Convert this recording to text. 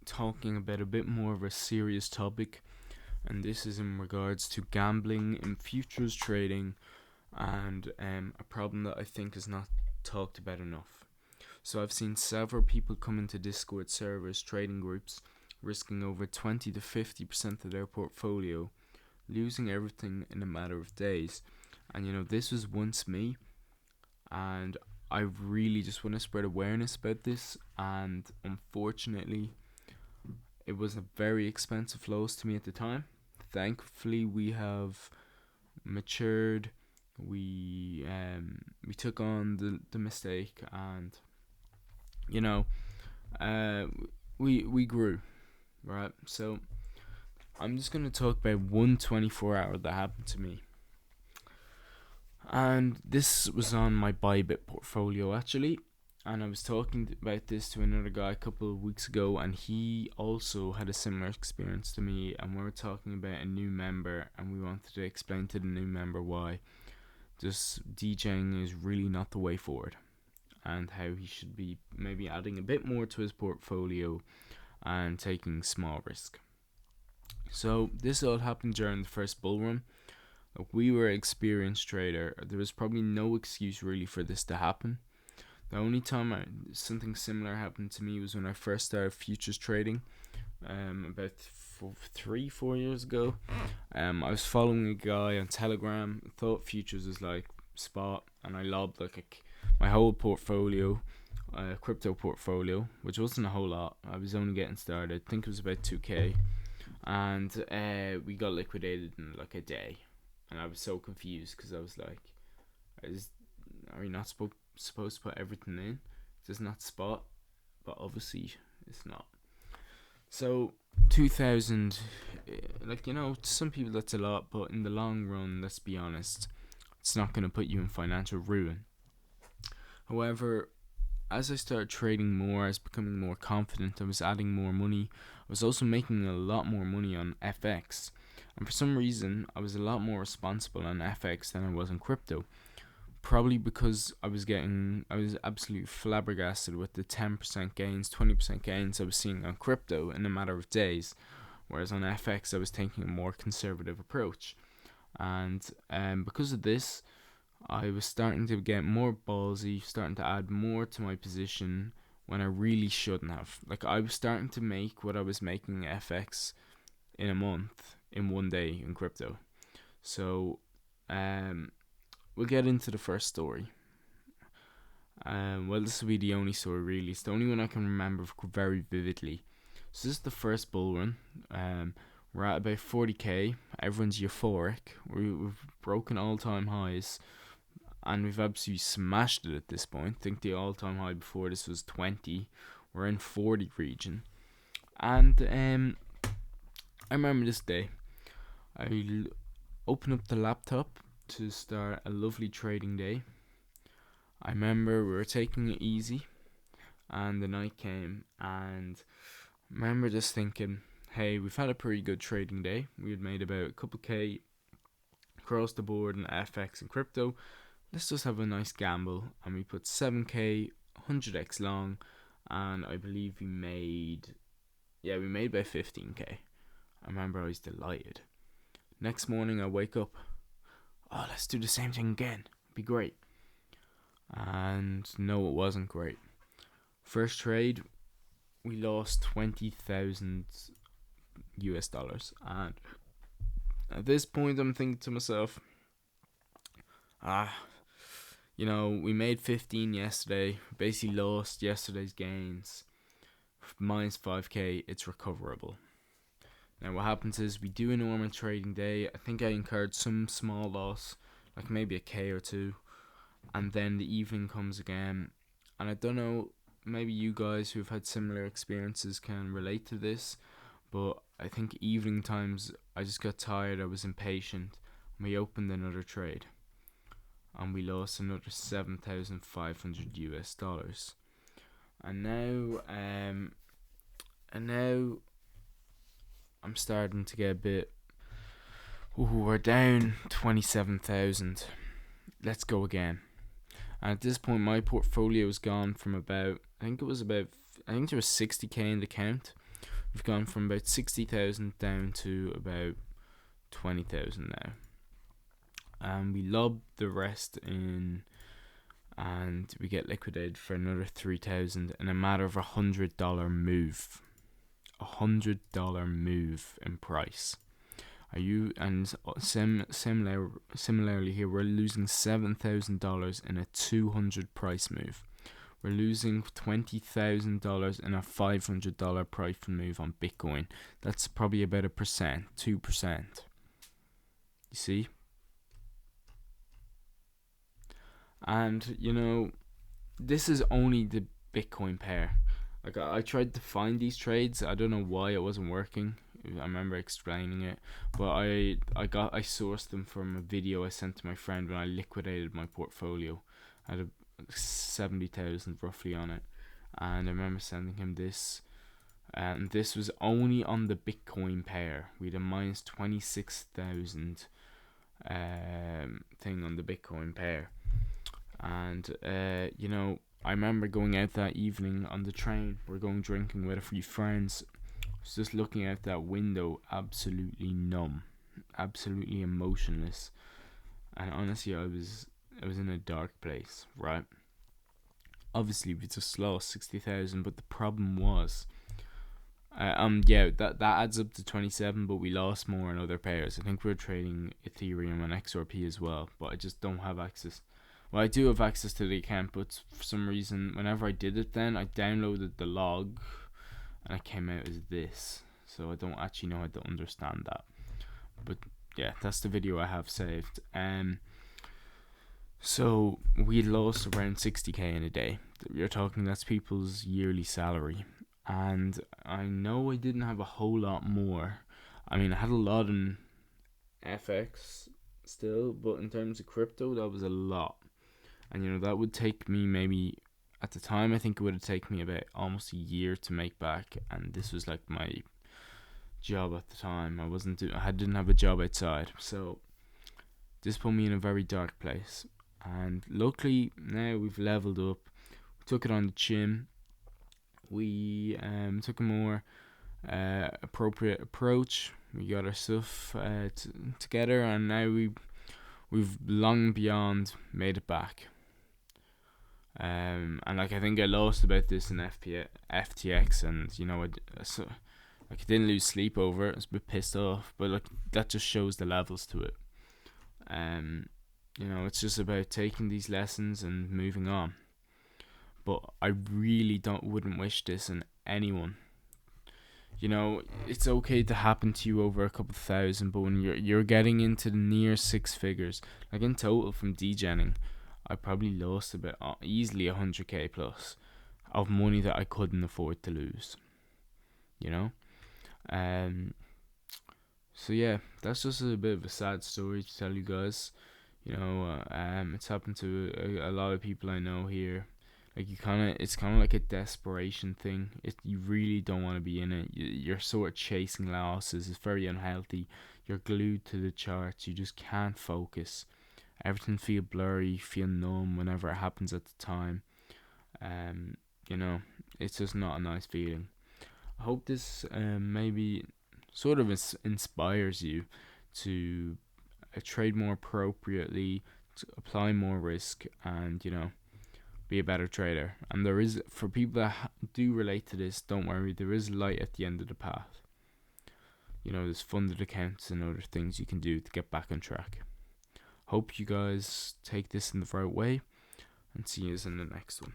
talking about a bit more of a serious topic, and this is in regards to gambling in futures trading and a problem that I think is not talked about enough. So I've seen several people come into Discord servers, trading groups, risking over 20 to 50% of their portfolio, losing everything in a matter of days. And this was once me, and I really just want to spread awareness about this. And unfortunately, it was a very expensive loss to me at the time. Thankfully, we have matured. We took on the mistake, and you know, uh, we grew, right? So I'm just gonna talk about one 24-hour that happened to me, and this was on my Bybit portfolio actually. And I was talking about this to another guy a couple of weeks ago, and he also had a similar experience to me. And we were talking about a new member, and we wanted to explain to the new member why just DJing is really not the way forward, and how he should be maybe adding a bit more to his portfolio and taking small risk. So this all happened during the first bull run. Like, we were an experienced trader. There was probably no excuse really for this to happen. The only time something similar happened to me was when I first started futures trading, about 3-4 years ago. I was following a guy on Telegram. Thought futures was like spot, and I lobbed like my whole portfolio, crypto portfolio, which wasn't a whole lot. I was only getting started. I think it was about 2k, and we got liquidated in like a day, and I was so confused because I was like, are we not supposed to put everything in? It's not spot, but obviously it's not. So 2000, to some people that's a lot, but in the long run, let's be honest, it's not going to put you in financial ruin. However, as I started trading more, I was becoming more confident. I was adding more money. I was also making a lot more money on FX, and for some reason, I was a lot more responsible on FX than I was in crypto. Probably because I was absolutely flabbergasted with the 10% gains, 20% gains I was seeing on crypto in a matter of days, whereas on FX I was taking a more conservative approach. And because of this, I was starting to get more ballsy, starting to add more to my position when I really shouldn't have. Like, I was starting to make what I was making FX in a month, in one day in crypto. So, we'll get into the first story. This will be the only story really. It's the only one I can remember very vividly. So this is the first bull run. We're at about 40k. Everyone's euphoric. We've broken all-time highs, and we've absolutely smashed it at this point. I think the all-time high before this was 20. We're in 40 region, and I remember this day. I open up the laptop to start a lovely trading day. I remember we were taking it easy, and the night came, and I remember just thinking, hey, we've had a pretty good trading day. We had made about a couple K across the board in FX and crypto. Let's just have a nice gamble, and we put 7k, 100x long, and I believe we made about 15k. I remember I was delighted. Next morning I wake up, let's do the same thing again. It'd be great. And no, it wasn't great. First trade, we lost 20,000 US dollars. And at this point, I'm thinking to myself, we made 15 yesterday, basically lost yesterday's gains, minus 5k, it's recoverable. Now what happens is we do a normal trading day. I think I incurred some small loss, like maybe a K or two, and then the evening comes again. And I don't know, maybe you guys who've had similar experiences can relate to this, but I think evening times I just got tired, I was impatient, and we opened another trade, and we lost another 7,500 US dollars. And now I'm starting to get a bit. We're down 27,000. Let's go again. And at this point, my portfolio has gone from about, I think there was 60k in the count, We've gone from about 60,000 down to about 20,000 now. And we lob the rest in, and we get liquidated for another 3,000 in a matter of $100 move. $100 move in price. Are you? And similarly here, we're losing $7,000 in a 200 price move. We're losing $20,000 in a $500 price move on Bitcoin. That's probably about 2%. You see? And this is only the Bitcoin pair. Like, I tried to find these trades. I don't know why it wasn't working. I remember explaining it, but I sourced them from a video I sent to my friend when I liquidated my portfolio. I had 70,000 roughly on it, and I remember sending him this, and this was only on the Bitcoin pair. We had a minus 26,000 thing on the Bitcoin pair, and I remember going out that evening on the train. We're going drinking with a few friends. I was just looking out that window, absolutely numb, absolutely emotionless, and honestly, I was in a dark place, right? Obviously, we just lost 60,000, but the problem was, that adds up to 27, but we lost more in other pairs. I think we're trading Ethereum and XRP as well, but I just don't have access. Well, I do have access to the account, but for some reason, whenever I did it then, I downloaded the log, and it came out as this. So I don't actually know how to understand that. But yeah, that's the video I have saved. So we lost around 60k in a day. You're talking, that's people's yearly salary. And I know I didn't have a whole lot more. I mean, I had a lot in FX still, but in terms of crypto, that was a lot. And that would take me maybe, at the time, I think it would have taken me about almost a year to make back. And this was like my job at the time. I didn't have a job outside, so this put me in a very dark place. And luckily now we've leveled up. We took it on the chin. We took a more appropriate approach. We got our stuff together, and now we've long beyond made it back. And like, I think I lost about this in FTX, and I didn't lose sleep over it. I was a bit pissed off, but like, that just shows the levels to it. It's just about taking these lessons and moving on. But I really wouldn't wish this on anyone. It's okay to happen to you over a couple thousand, but when you're getting into the near six figures, like in total from degenning, I probably lost about easily 100k plus of money that I couldn't afford to lose. So yeah, that's just a bit of a sad story to tell you guys. It's happened to a lot of people I know here. Like, it's kind of like a desperation thing. You really don't want to be in it. You're sort of chasing losses. It's very unhealthy. You're glued to the charts. You just can't focus. Everything feel blurry, feel numb whenever it happens at the time. It's just not a nice feeling. I hope this maybe sort of inspires you to trade more appropriately, to apply more risk, and be a better trader. And there is, for people that do relate to this, don't worry, there is light at the end of the path. There's funded accounts and other things you can do to get back on track. Hope you guys take this in the right way, and see you in the next one.